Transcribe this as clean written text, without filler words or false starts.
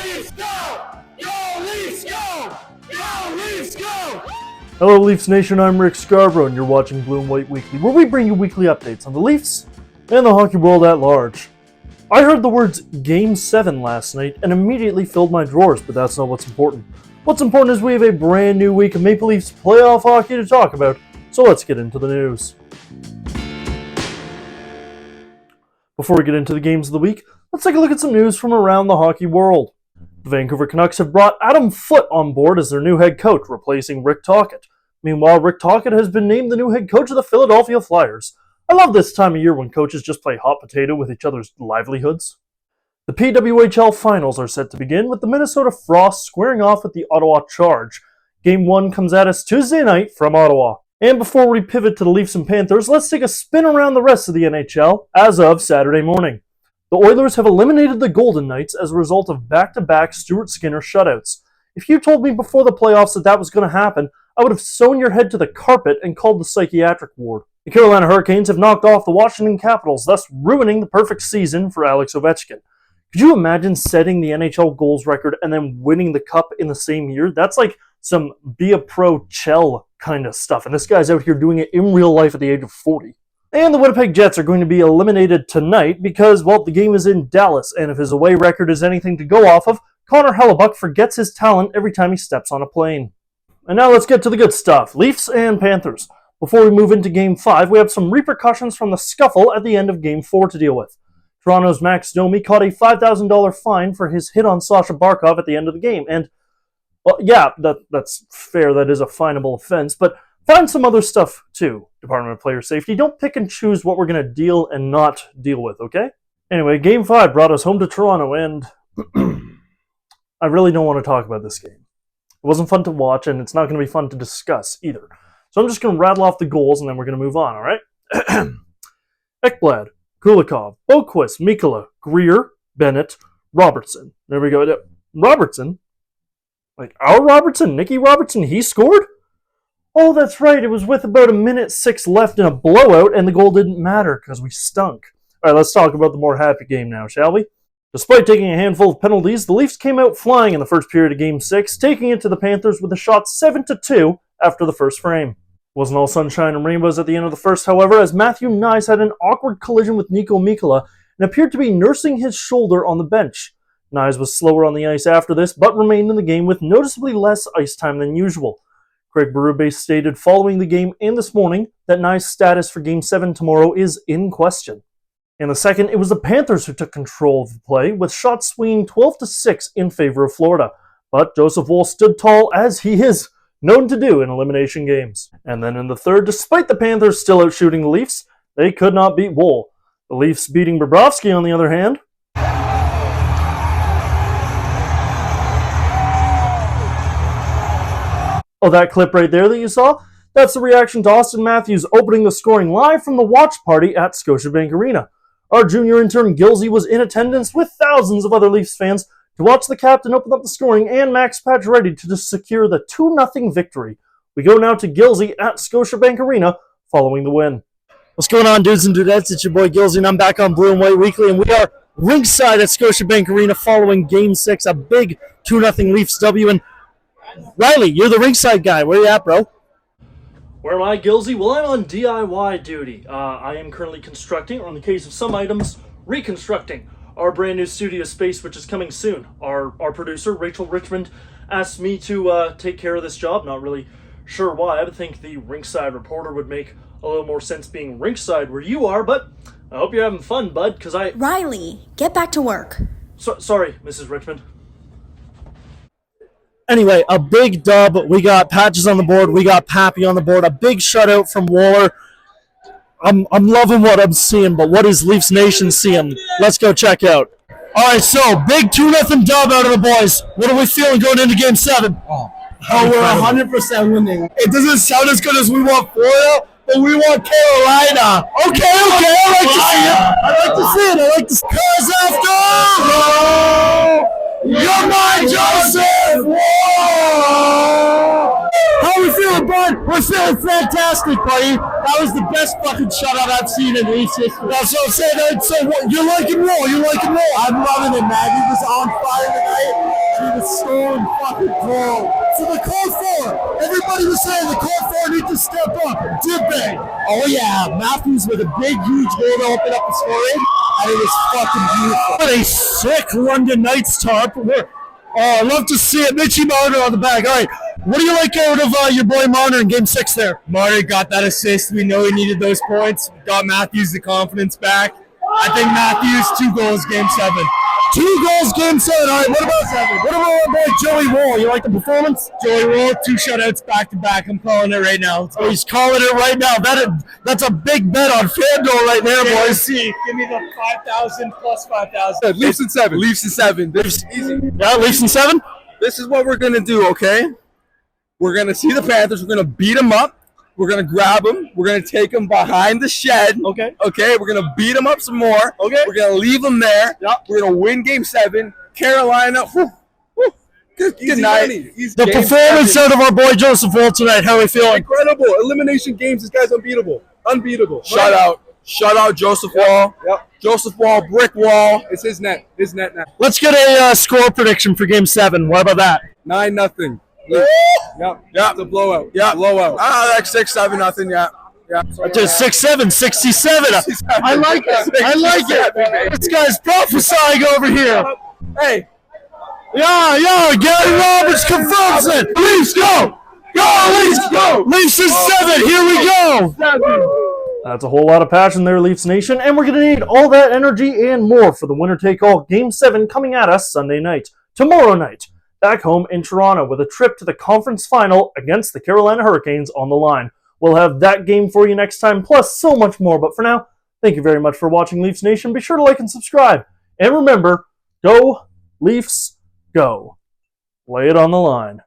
Leafs go! Go Leafs go! Go Leafs go! Hello Leafs Nation, I'm Rick Scarborough and you're watching Blue and White Weekly, where we bring you weekly updates on the Leafs and the hockey world at large. I heard the words Game 7 last night and immediately filled my drawers, but that's not what's important. What's important is we have a brand new week of Maple Leafs playoff hockey to talk about, so let's get into the news. Before we get into the games of the week, let's take a look at some news from around the hockey world. The Vancouver Canucks have brought Adam Foote on board as their new head coach, replacing Rick Tocchet. Meanwhile, Rick Tocchet has been named the new head coach of the Philadelphia Flyers. I love this time of year when coaches just play hot potato with each other's livelihoods. The PWHL Finals are set to begin with the Minnesota Frost squaring off with the Ottawa Charge. Game 1 comes at us Tuesday night from Ottawa. And before we pivot to the Leafs and Panthers, let's take a spin around the rest of the NHL as of Saturday morning. The Oilers have eliminated the Golden Knights as a result of back-to-back Stuart Skinner shutouts. If you told me before the playoffs that was going to happen, I would have sewn your head to the carpet and called the psychiatric ward. The Carolina Hurricanes have knocked off the Washington Capitals, thus ruining the perfect season for Alex Ovechkin. Could you imagine setting the NHL goals record and then winning the cup in the same year? That's like some be a pro Chell kind of stuff, and this guy's out here doing it in real life at the age of 40. And the Winnipeg Jets are going to be eliminated tonight because, well, the game is in Dallas, and if his away record is anything to go off of, Connor Hellebuck forgets his talent every time he steps on a plane. And now let's get to the good stuff, Leafs and Panthers. Before we move into Game 5, we have some repercussions from the scuffle at the end of Game 4 to deal with. Toronto's Max Domi caught a $5,000 fine for his hit on Sasha Barkov at the end of the game, and, well, yeah, that's fair, that is a finable offense, but find some other stuff, too, Department of Player Safety. Don't pick and choose what we're going to deal and not deal with, okay? Anyway, Game 5 brought us home to Toronto, and I really don't want to talk about this game. It wasn't fun to watch, and it's not going to be fun to discuss, either. So I'm just going to rattle off the goals, and then we're going to move on, all right? Ekblad, Kulikov, Boquist, Mikkola, Greer, Bennett, Robertson. There we go. Robertson? Like our Robertson? Nicky Robertson? He scored? Oh, that's right. It was with about 1:06 left in a blowout, and the goal didn't matter because we stunk. All right, let's talk about the more happy game now, shall we? Despite taking a handful of penalties, the Leafs came out flying in the first period of Game 6, taking it to the Panthers with a shot 7-2 after the first frame. Wasn't all sunshine and rainbows at the end of the first, however, as Matthew Nyes had an awkward collision with Niko Mikkola and appeared to be nursing his shoulder on the bench. Nyes was slower on the ice after this, but remained in the game with noticeably less ice time than usual. Craig Berube stated following the game and this morning that Nyes' status for Game 7 tomorrow is in question. In the second, it was the Panthers who took control of the play, with shots swinging 12-6 in favor of Florida. But Joseph Woll stood tall, as he is known to do in elimination games. And then in the third, despite the Panthers still outshooting the Leafs, they could not beat Woll. The Leafs beating Bobrovsky, on the other hand. Oh, that clip right there that you saw? That's the reaction to Austin Matthews opening the scoring live from the watch party at Scotiabank Arena. Our junior intern Gilsey was in attendance with thousands of other Leafs fans to watch the captain open up the scoring and Max Pacioretty to secure the 2-0 victory. We go now to Gilsey at Scotiabank Arena following the win. What's going on, dudes and dudettes? It's your boy Gilsey, and I'm back on Blue and White Weekly, and we are ringside at Scotiabank Arena following Game 6, a big 2-0 Leafs W. And Riley, you're the ringside guy. Where you at, bro? Where am I, Gilsey? Well, I'm on DIY duty. I am currently constructing, or in the case of some items, reconstructing our brand new studio space, which is coming soon. Our producer, Rachel Richmond, asked me to take care of this job. Not really sure why. I would think the ringside reporter would make a little more sense being ringside where you are, but I hope you're having fun, bud, because Riley, get back to work. Sorry, Mrs. Richmond. Anyway, a big dub. We got Patches on the board. We got Pappy on the board. A big shutout from Waller. I'm loving what I'm seeing, but what is Leafs Nation seeing? Let's go check out. All right, so big 2-0 dub out of the boys. What are we feeling going into Game 7? Oh, we're 100% winning. It doesn't sound as good as we want Florida, but we want Carolina. Okay, I like to see it. Cause after all, you're my Joseph! Whoa! How are we feeling, bud? We're feeling fantastic, buddy. That was the best fucking shutout I've seen in Leafs history. That's what I'm saying. So you're liking Woll. I'm loving it, man. He was on fire tonight. It was so fucking cold. So the cold four, everybody was saying the cold four need to step up. Did they? Oh yeah, Matthews with a big, huge goal to open up the scoring, and it was fucking beautiful. What a sick London Knights tarp. I love to see it. Mitchie Marner on the back. All right, what do you like out of your boy Marner in Game 6 there? Marner got that assist. We know he needed those points. Got Matthews the confidence back. I think Matthews, 2 goals, Game 7. 2 goals, Game 7. All right, what about 7? What about our boy Joey Wall? You like the performance? Joey Wall, 2 shutouts back-to-back. I'm calling it right now. Oh, he's calling it right now. That's a big bet on FanDuel right there, boys. Give me the 5,000 plus 5,000. Leafs in 7. Leafs in 7. This is easy. Yeah, Leafs in 7? This is what we're going to do, okay? We're going to see the Panthers. We're going to beat them up. We're going to grab them. We're going to take them behind the shed. Okay. Okay, we're going to beat them up some more. Okay. We're going to leave them there. Yep. We're going to win Game 7. Carolina, good night. The performance out of our boy Joseph Wall tonight, how are we feeling? Incredible. Elimination games. This guy's unbeatable. Unbeatable. Shout out Joseph Wall. Yep. Joseph Wall, brick wall. It's his net. His net now. Let's get a score prediction for Game 7. What about that? 9-0. Yep. It's a blowout. Yeah. Blowout. Like 6-7 nothing. Yeah. Just 6-7, 67. I like it. I like it. This guy's prophesying over here. Hey. Yeah, Gary Roberts confirms it. Leafs go! Go, Leafs go! Leafs is 7. Here we go. That's a whole lot of passion there, Leafs Nation, and we're going to need all that energy and more for the winner-take-all Game 7 coming at us Sunday night. Tomorrow night, back home in Toronto with a trip to the conference final against the Carolina Hurricanes on the line. We'll have that game for you next time, plus so much more. But for now, thank you very much for watching Leafs Nation. Be sure to like and subscribe. And remember, go Leafs, go. Lay it on the line.